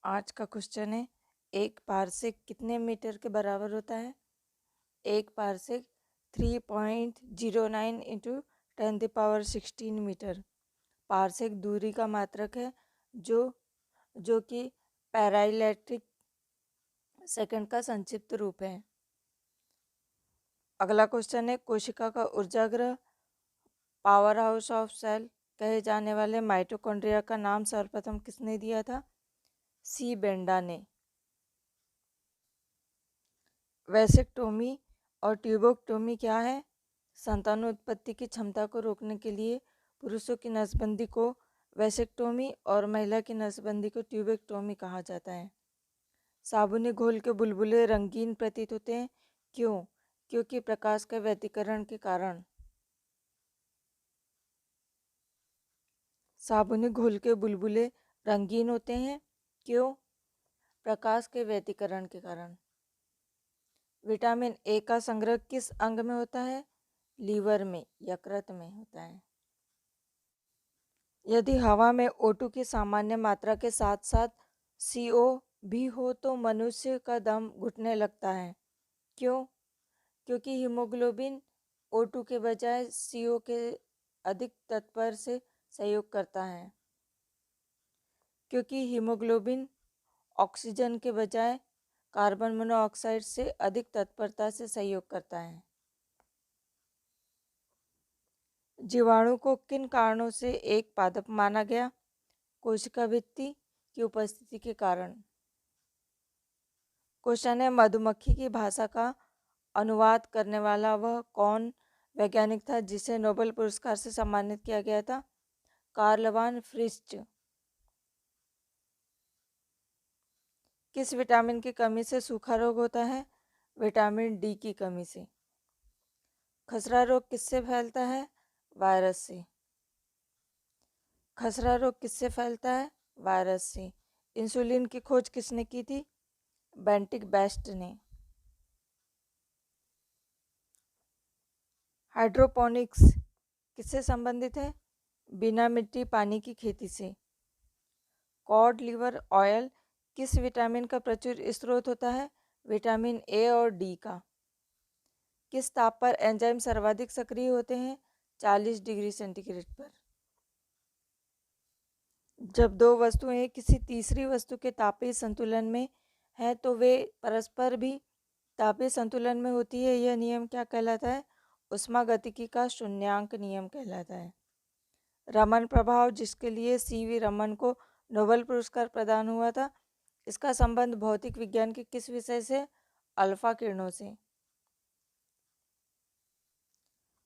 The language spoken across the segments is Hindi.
आज का क्वेश्चन है, एक पारसेक कितने मीटर के बराबर होता है? एक पारसेक 3.09 इंटू 10⁻16 मीटर। पारसेक दूरी का मात्रक है जो कि पैराइलेक्ट्रिक सेकंड का संक्षिप्त रूप है। अगला क्वेश्चन है, कोशिका का ऊर्जाग्रह पावर हाउस ऑफ सेल कहे जाने वाले माइटोकॉन्ड्रिया का नाम सर्वप्रथम किसने दिया था? सी बेंडा ने। वैसेक्टोमी और ट्यूबोक्टोमी क्या है? संतानोत्पत्ति की क्षमता को रोकने के लिए पुरुषों की नसबंदी को वैसेक्टोमी और महिला की नसबंदी को ट्यूबेक्टोमी कहा जाता है। साबुनी घोल के बुलबुले रंगीन प्रतीत होते हैं, क्यों? क्योंकि प्रकाश के व्यतिकरण के कारण। साबुनी घोल के बुलबुले रंगीन होते हैं, क्यों? प्रकाश के व्यतिकरण के कारण। विटामिन ए का संग्रह किस अंग में होता है? लीवर में, यकृत में होता है। यदि हवा में O2 की सामान्य मात्रा के साथ साथ CO भी हो तो मनुष्य का दम घुटने लगता है, क्यों? क्योंकि हीमोग्लोबिन O2 के बजाय CO के अधिक तत्पर से सहयोग करता है। क्योंकि हीमोग्लोबिन ऑक्सीजन के बजाय कार्बन मोनोऑक्साइड से अधिक तत्परता से सहयोग करता है। जीवाणु को किन कारणों से एक पादप माना गया? कोशिका भित्ति की उपस्थिति के कारण। क्वेश्चन है, मधुमक्खी की भाषा का अनुवाद करने वाला वह कौन वैज्ञानिक था जिसे नोबेल पुरस्कार से सम्मानित किया गया था? कार्ल वान फ्रिश्च। किस विटामिन की कमी से सूखा रोग होता है? विटामिन डी की कमी से। खसरा रोग किससे फैलता है? वायरस से। खसरा रोग किससे फैलता है? वायरस से। इंसुलिन की खोज किसने की थी? बेंटिक बेस्ट ने। हाइड्रोपोनिक्स किससे संबंधित है? बिना मिट्टी पानी की खेती से। कॉड लिवर ऑयल किस विटामिन का प्रचुर स्रोत होता है? विटामिन ए और डी का। किस ताप पर एंजाइम सर्वाधिक सक्रिय होते हैं? 40 डिग्री सेंटीग्रेड पर। जब दो वस्तुएं किसी तीसरी वस्तु के तापीय संतुलन में है तो वे परस्पर भी तापीय संतुलन में होती है। यह नियम क्या कहलाता है? उष्मागतिकी का शून्यांक नियम कहलाता है। रमन प्रभाव जिसके लिए सीवी रमन को नोबेल पुरस्कार प्रदान हुआ था, इसका संबंध भौतिक विज्ञान के किस विषय से? अल्फा किरणों से।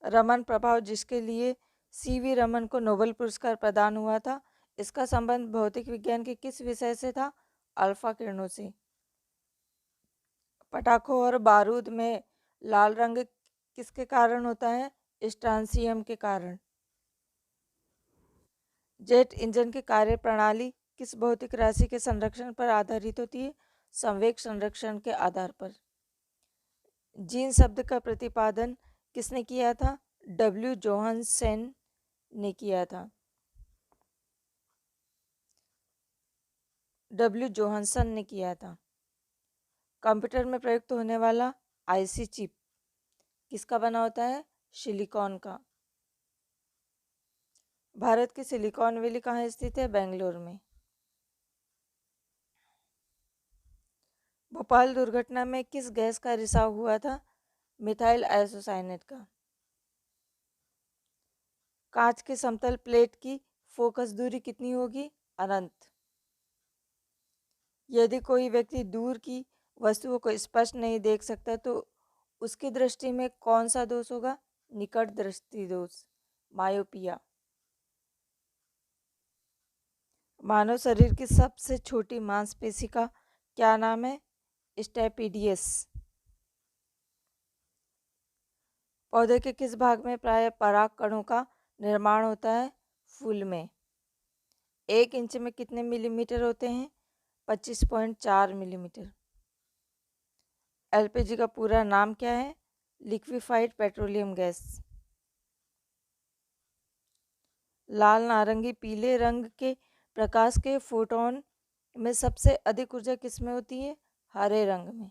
रमन प्रभाव जिसके लिए सीवी रमन को नोबेल पुरस्कार प्रदान हुआ था, इसका संबंध भौतिक विज्ञान के किस विषय से था? अल्फा किरणों से। पटाखों और बारूद में लाल रंग किसके कारण होता है? स्ट्रांसियम के कारण। जेट इंजन की कार्य प्रणाली किस भौतिक राशि के संरक्षण पर आधारित होती है? संवेग संरक्षण के आधार पर। जीन शब्द का प्रतिपादन किसने किया था? डब्ल्यू जोहानसन ने किया था। डब्ल्यू जोहानसन ने किया था। कंप्यूटर में प्रयुक्त होने वाला आईसी चिप किसका बना होता है? सिलिकॉन का। भारत की सिलिकॉन वैली कहाँ स्थित है? बेंगलोर में। भोपाल दुर्घटना में किस गैस का रिसाव हुआ था? मिथाइल आइसोसाइनेट का। कांच की समतल प्लेट की फोकस दूरी कितनी होगी? अनंत। यदि कोई व्यक्ति दूर की वस्तुओं को स्पष्ट नहीं देख सकता तो उसकी दृष्टि में कौन सा दोष होगा? निकट दृष्टि दोष, मायोपिया। मानव शरीर की सबसे छोटी मांसपेशी का क्या नाम है? स्टेपिडियस। पौधे के किस भाग में प्राय पराग कणों का निर्माण होता है? फूल में। 1 इंच में कितने मिलीमीटर होते हैं? 25.4 मिलीमीटर। एलपीजी का पूरा नाम क्या है? Liquefied petroleum gas. लाल नारंगी पीले रंग के प्रकाश के फोटोन में सबसे अधिक ऊर्जा किस में होती है? हरे रंग में।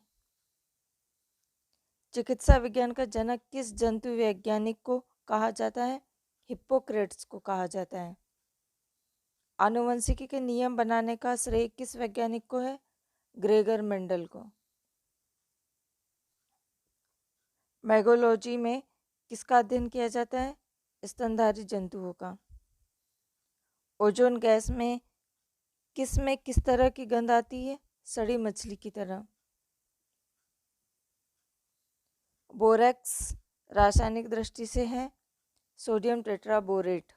चिकित्सा विज्ञान का जनक किस जंतु वैज्ञानिक को कहा जाता है? हिप्पोक्रेट्स को कहा जाता है। आनुवंशिकी के नियम बनाने का श्रेय किस वैज्ञानिक को है? ग्रेगर मेंडल को। मैगोलॉजी में किसका अध्ययन किया जाता है? स्तनधारी जंतुओं का। ओजोन गैस में किस तरह की गंध आती है? सड़ी मछली की तरह। बोरेक्स रासायनिक दृष्टि से है सोडियम टेट्राबोरेट।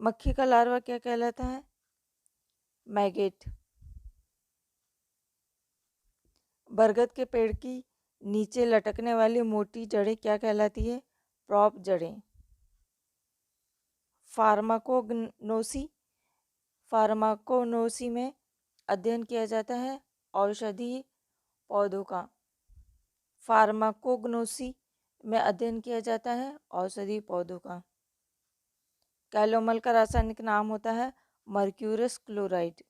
मक्खी का लार्वा क्या कहलाता है? मैगेट। बरगद के पेड़ की नीचे लटकने वाली मोटी जड़ें क्या कहलाती है? प्रॉप जड़ें। फार्माकोग्नोसी में अध्ययन किया जाता है औषधीय पौधों का। फार्माकोग्नोसी में अध्ययन किया जाता है औषधीय पौधों का। कैलोमल का रासायनिक नाम होता है मर्क्यूरस क्लोराइड।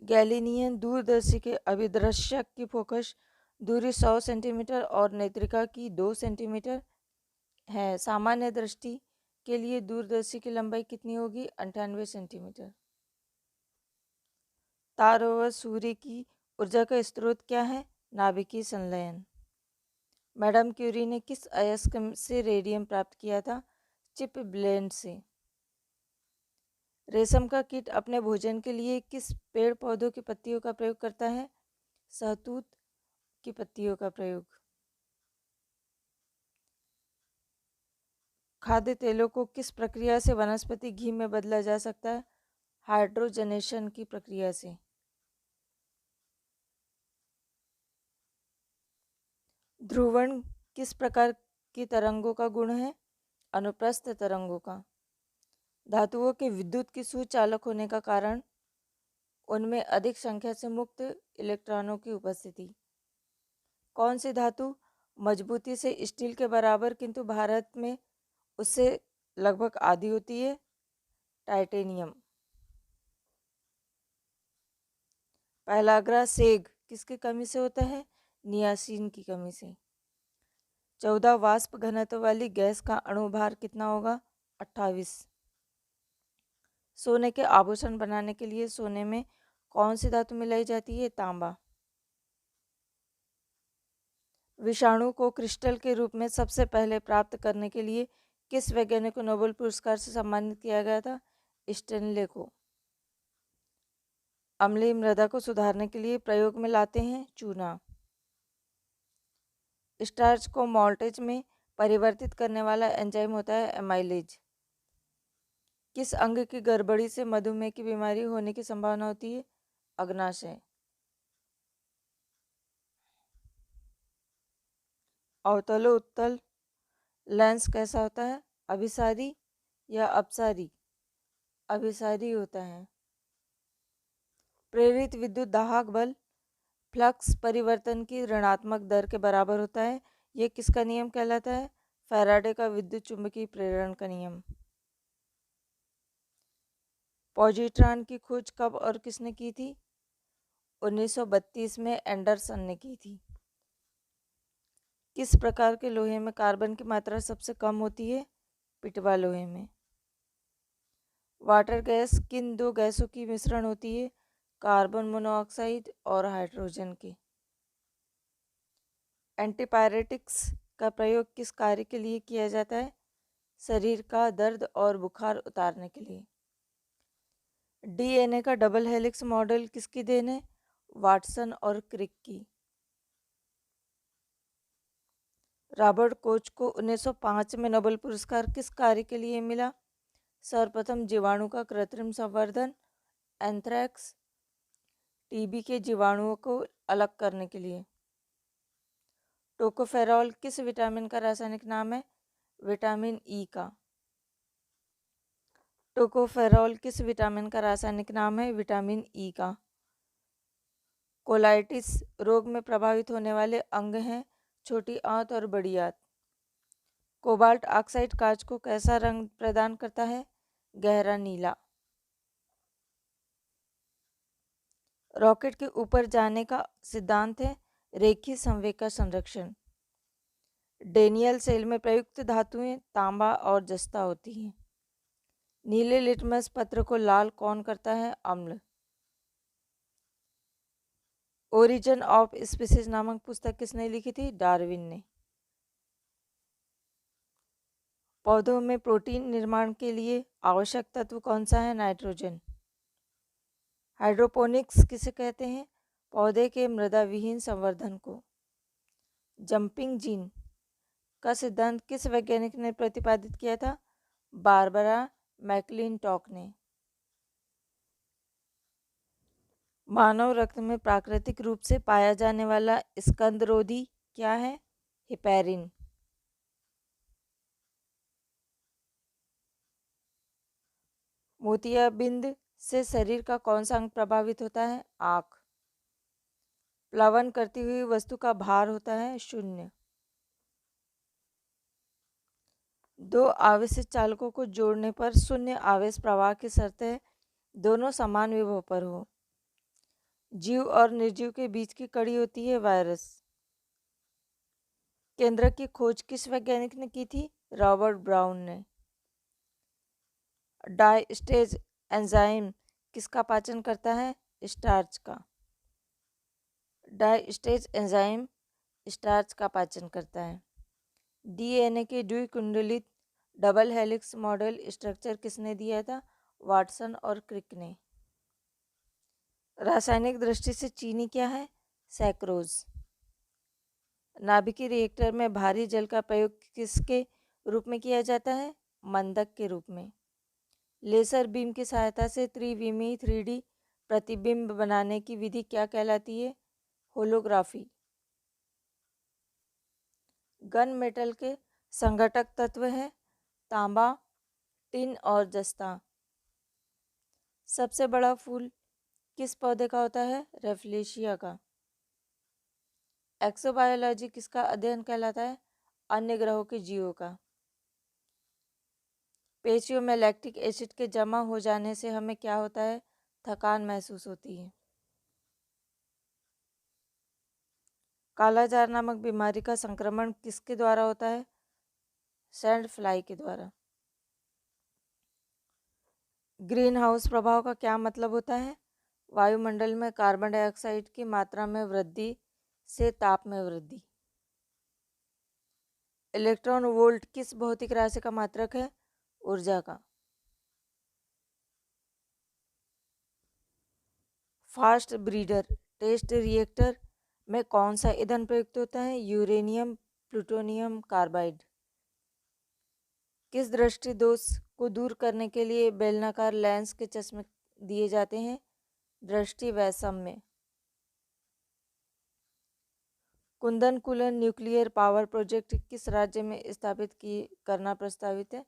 गैलीनियन दूरदर्शी के अभिदृश्यक की फोकस दूरी 100 सेंटीमीटर और नेत्रिका की 2 सेंटीमीटर है। सामान्य दृष्टि के लिए दूरदर्शी की लंबाई कितनी होगी? 98 सेंटीमीटर। तारों व सूर्य की ऊर्जा का स्रोत क्या है? नाभिकीय संलयन। मैडम क्यूरी ने किस अयस्क से रेडियम प्राप्त किया था? चिप ब्लेंड से। रेशम का कीट अपने भोजन के लिए किस पेड़ पौधों की पत्तियों का प्रयोग करता है? शहतूत की पत्तियों का प्रयोग। खाद्य तेलों को किस प्रक्रिया से वनस्पति घी में बदला जा सकता है? हाइड्रोजनेशन की प्रक्रिया से। ध्रुवण किस प्रकार की तरंगों का गुण है? अनुप्रस्थ तरंगों का। धातुओं के विद्युत की सुचालक होने का कारण उनमें अधिक संख्या से मुक्त इलेक्ट्रॉनों की उपस्थिति। कौन सी धातु मजबूती से स्टील के बराबर किंतु भारत में उससे लगभग आधी होती है? टाइटेनियम। पहलाग्रा सेग किसकी कमी से होता है? नियासिन की कमी से। 14 वाष्प घनत्व वाली गैस का अणु भार कितना होगा? 28। सोने के आभूषण बनाने के लिए सोने में कौन सी धातु मिलाई जाती है? तांबा। विषाणु को क्रिस्टल के रूप में सबसे पहले प्राप्त करने के लिए किस वैज्ञानिक को नोबेल पुरस्कार से सम्मानित किया गया था? स्टेनले को। अम्लीय मृदा को सुधारने के लिए प्रयोग में लाते हैं चूना। स्टार्च को मॉल्टेज में परिवर्तित करने वाला एंजाइम होता है एमाइलेज। किस अंग की गड़बड़ी से मधुमेह की बीमारी होने की संभावना होती है? अग्नाशय। अवतलो उत्तल लेंस कैसा होता है? अभिसारी या अपसारी? अभिसारी होता है। प्रेरित विद्युत दाहक बल फ्लक्स परिवर्तन की ऋणात्मक दर के बराबर होता है। यह किसका नियम कहलाता है? फैराडे का विद्युत चुंबकीय प्रेरण का नियम। पॉजिट्रॉन की खोज कब और किसने की थी? 1932 में एंडरसन ने की थी। किस प्रकार के लोहे में कार्बन की मात्रा सबसे कम होती है? पिटवा लोहे में। वाटर गैस किन दो गैसों की मिश्रण होती है? कार्बन मोनोऑक्साइड और हाइड्रोजन की। एंटीपायरेटिक्स का प्रयोग किस कार्य के लिए किया जाता है? शरीर का दर्द और बुखार उतारने के लिए। डीएनए का डबल हेलिक्स मॉडल किसकी देन है? वाटसन और क्रिक की। रॉबर्ट कोच को 1905 में नोबेल पुरस्कार किस कार्य के लिए मिला? सर्वप्रथम जीवाणु का कृत्रिम संवर्धन, एंथ्रेक्स, टीबी के जीवाणुओं को अलग करने के लिए। टोकोफेरॉल किस विटामिन का रासायनिक नाम है? विटामिन ई का। टोकोफेरॉल किस विटामिन का रासायनिक नाम है? विटामिन ई का। कोलाइटिस रोग में प्रभावित होने वाले अंग हैं छोटी आंत और बड़ी आंत। कोबाल्ट ऑक्साइड कांच को कैसा रंग प्रदान करता है? गहरा नीला। रॉकेट के ऊपर जाने का सिद्धांत है रेखीय संवेग का संरक्षण। डेनियल सेल में प्रयुक्त धातुएं तांबा और जस्ता होती हैं। नीले लिटमस पत्र को लाल कौन करता है? अम्ल। ओरिजिन ऑफ स्पीसीज नामक पुस्तक किसने लिखी थी? डार्विन ने। पौधों में प्रोटीन निर्माण के लिए आवश्यक तत्व कौन सा है? नाइट्रोजन। हाइड्रोपोनिक्स किसे कहते हैं? पौधे के मृदा विहीन संवर्धन को। जंपिंग जीन का सिद्धांत किस वैज्ञानिक ने प्रतिपादित किया था? बारबरा मैकलिंटॉक ने। मानव रक्त में प्राकृतिक रूप से पाया जाने वाला स्कंदरोधी क्या है? हिपैरिन। मोतियाबिंद से शरीर का कौन सा अंग प्रभावित होता है? आँख। प्लवन करती हुई वस्तु का भार होता है 0। दो आवेशित चालकों को जोड़ने पर शून्य आवेश प्रवाह की शर्त है दोनों समान विभव पर हो। जीव और निर्जीव के बीच की कड़ी होती है वायरस। केंद्रक की खोज किस वैज्ञानिक ने की थी? रॉबर्ट ब्राउन ने। डाइस्टेज एंजाइम किसका पाचन करता है? स्टार्च का। डाइस्टेज एंजाइम स्टार्च का पाचन करता है। डीएनए के द्विकुंडलित डबल हेलिक्स मॉडल स्ट्रक्चर किसने दिया था? वाटसन और क्रिक ने। रासायनिक दृष्टि से चीनी क्या है? सैक्रोज। नाभिकीय रिएक्टर में भारी जल का प्रयोग किसके रूप में किया जाता है? मंदक के रूप में। लेजर बीम की सहायता से त्रिविमीय 3D प्रतिबिंब बनाने की विधि क्या कहलाती है? होलोग्राफी। गन मेटल के संघटक तत्व हैं तांबा, टिन और जस्ता। सबसे बड़ा फूल किस पौधे का होता है? रेफलेशिया का। एक्सोबायोलॉजी किसका अध्ययन कहलाता है? अन्य ग्रहों के जीवों का। पेशियों में लैक्टिक एसिड के जमा हो जाने से हमें क्या होता है? थकान महसूस होती है। कालाजार नामक बीमारी का संक्रमण किसके द्वारा होता है? सैंड फ्लाई के द्वारा। ग्रीन हाउस प्रभाव का क्या मतलब होता है? वायुमंडल में कार्बन डाइऑक्साइड की मात्रा में वृद्धि से ताप में वृद्धि। इलेक्ट्रॉन वोल्ट किस भौतिक राशि का मात्रक है? ऊर्जा का। फास्ट ब्रीडर टेस्ट रिएक्टर में कौन सा ईंधन प्रयुक्त होता है? Uranium plutonium carbide. किस दृष्टि दोष को दूर करने के लिए बेलनाकार लेंस के चश्मे दिए जाते हैं? दृष्टि वैषम्य। कुंदनकुलन न्यूक्लियर पावर प्रोजेक्ट किस राज्य में स्थापित करना प्रस्तावित है?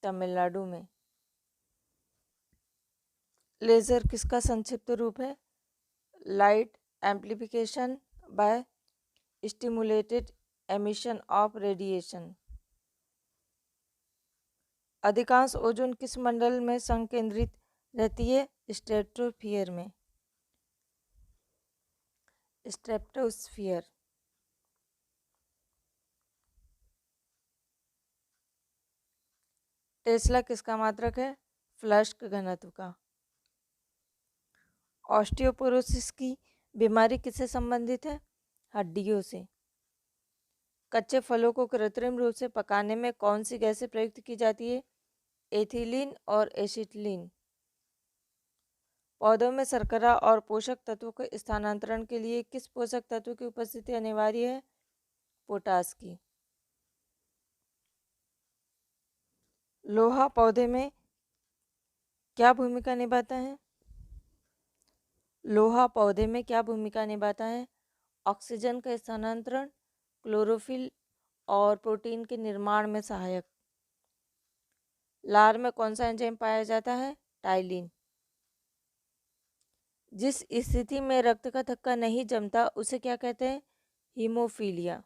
तमिलनाडु में। लेजर किसका संक्षिप्त रूप है? Light amplification by stimulated emission of radiation. अधिकांश ओजोन किस मंडल में संकेंद्रित रहती है? स्ट्रेटोस्फीयर में। स्ट्रेटोस्फीयर। टेस्ला किसका मात्रक है? फ्लक्स घनत्व का। ऑस्टियोपोरोसिस की बीमारी किससे संबंधित है? हड्डियों से। कच्चे फलों को कृत्रिम रूप से पकाने में कौन सी गैसें प्रयुक्त की जाती है? एथिलीन और एसिटिलीन। पौधों में शर्करा और पोषक तत्वों के स्थानांतरण के लिए किस पोषक तत्व की उपस्थिति अनिवार्य है? पोटास की। लोहा पौधे में क्या भूमिका निभाता है? लोहा पौधे में क्या भूमिका निभाता है? ऑक्सीजन का स्थानांतरण, क्लोरोफिल और प्रोटीन के निर्माण में सहायक। लार में कौन सा एंजाइम पाया जाता है? टाइलिन। जिस स्थिति में रक्त का थक्का नहीं जमता उसे क्या कहते हैं? हीमोफीलिया।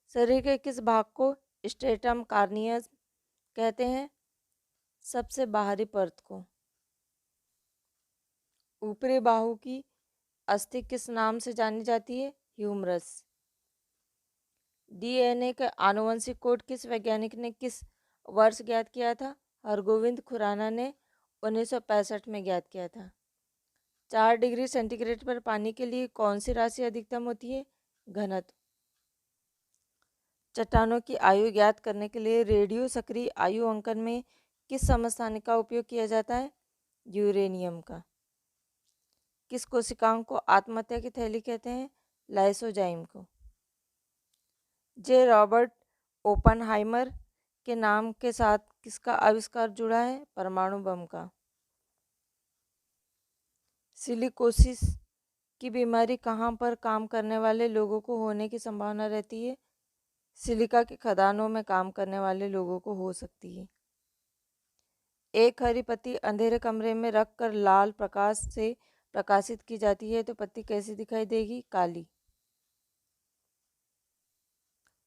शरीर के किस भाग को स्ट्रेटम कार्नियस कहते हैं? सबसे बाहरी परत को। ऊपरी बाहु की अस्थि किस नाम से जानी जाती है? ह्यूमरस। डीएनए का आनुवंशिक कोड किस वैज्ञानिक ने किस वर्ष ज्ञात किया था? हरगोविंद खुराना ने 1965 में ज्ञात किया था। 4 डिग्री सेंटीग्रेड पर पानी के लिए कौन सी राशि अधिकतम होती है? घनत्व। चट्टानों की आयु ज्ञात करने के लिए रेडियो सक्रिय आयु अंकन में किस समस्थानिक का उपयोग किया जाता है? यूरेनियम का। किस कोशिकांग को आत्महत्या की थैली कहते हैं? लाइसोजाइम को। जे रॉबर्ट ओपनहाइमर के नाम के साथ किसका आविष्कार जुड़ा है? परमाणु बम का। सिलिकोसिस की बीमारी कहाँ पर काम करने वाले लोगों को होने की संभावना रहती है? सिलिका के खदानों में काम करने वाले लोगों को हो सकती है। एक हरी पत्ती अंधेरे कमरे में रखकर लाल प्रकाश से प्रकाशित की जाती है तो पत्ती कैसी दिखाई देगी? काली।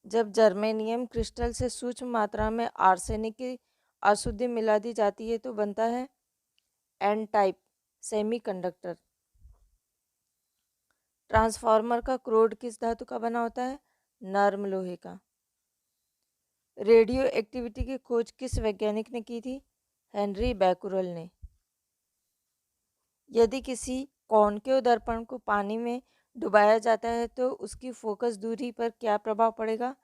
जब जर्मेनियम क्रिस्टल से सूक्ष्म मात्रा में आर्सेनिक की अशुद्धि मिला दी जाती है तो बनता है एन टाइप सेमीकंडक्टर। ट्रांसफार्मर का क्रोड किस धातु का बना होता है? नर्म लोहे का। रेडियो एक्टिविटी की खोज किस वैज्ञानिक ने की थी? हेनरी बैकुरल ने। यदि किसी कॉनकेव दर्पण को पानी में डुबाया जाता है तो उसकी फोकस दूरी पर क्या प्रभाव पड़ेगा?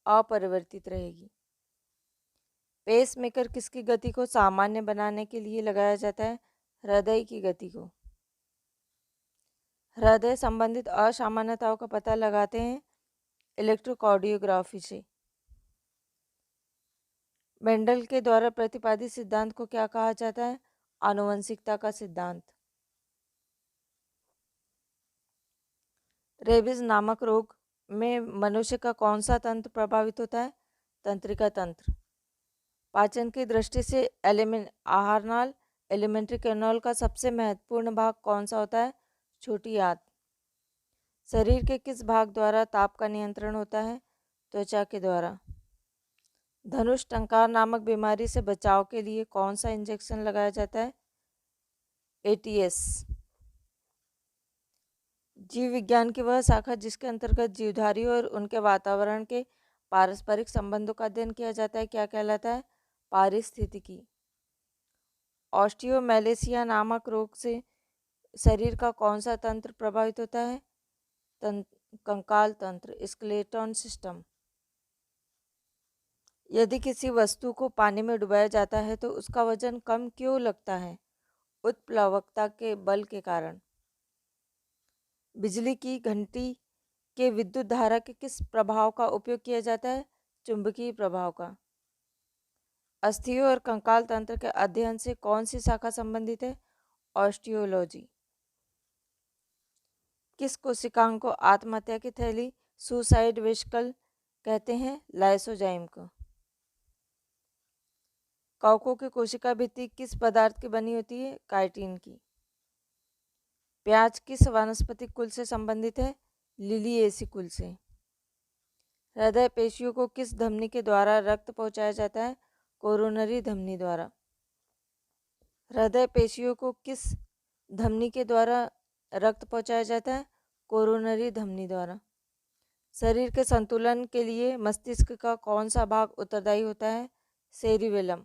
अपरिवर्तित रहेगी। पेसमेकर किसकी गति को सामान्य बनाने के लिए लगाया जाता है? हृदय की गति को। हृदय संबंधित असामान्यताओं का पता लगाते हैं इलेक्ट्रोकार्डियोग्राफी से। मेंडल के द्वारा प्रतिपादित सिद्धांत को क्या कहा जाता है? आनुवंशिकता का सिद्धांत। रेबीज नामक रोग में मनुष्य का कौन सा तंत्र प्रभावित होता है? तंत्रिका तंत्र। पाचन की दृष्टि से आहारनाल एलिमेंट्री कैनाल का सबसे महत्वपूर्ण भाग कौन सा होता है? छोटी आंत। शरीर के किस भाग द्वारा ताप का नियंत्रण होता है? त्वचा के द्वारा। धनुष टंकार नामक बीमारी से बचाव के लिए कौन सा इंजेक्शन लगाया जाता है? एटीएस। जीव विज्ञान की वह शाखा जिसके अंतर्गत जीवधारियों और उनके वातावरण के पारस्परिक संबंधों का अध्ययन किया जाता है क्या कहलाता है? पारिस्थितिकी। ऑस्टियोमेलेसिया नामक रोग से शरीर का कौन सा तंत्र प्रभावित होता है? कंकाल तंत्र, स्केलेटन सिस्टम। यदि किसी वस्तु को पानी में डुबाया जाता है तो उसका वजन कम क्यों लगता है? उत्प्लवकता के बल के कारण। बिजली की घंटी के विद्युत धारा के किस प्रभाव का उपयोग किया जाता है? चुंबकीय प्रभाव का। अस्थियों और कंकाल तंत्र के अध्ययन से कौन सी शाखा संबंधित है? ऑस्टियोलॉजी। किस कोशिकांग को आत्महत्या की थैली सुसाइड वेसिकल कहते हैं? लाइसोजाइम को। कवकों की कोशिका भित्ति किस पदार्थ की बनी होती है? काइटिन की। प्याज किस वानस्पतिक कुल से संबंधित है? लिलिएसी कुल से। हृदय पेशियों को किस धमनी के द्वारा रक्त पहुंचाया जाता है? कोरोनरी धमनी द्वारा। हृदय पेशियों को किस धमनी के द्वारा रक्त पहुंचाया जाता है? कोरोनरी धमनी द्वारा। शरीर के संतुलन के लिए मस्तिष्क का कौन सा भाग उत्तरदायी होता है? सेरिबेलम।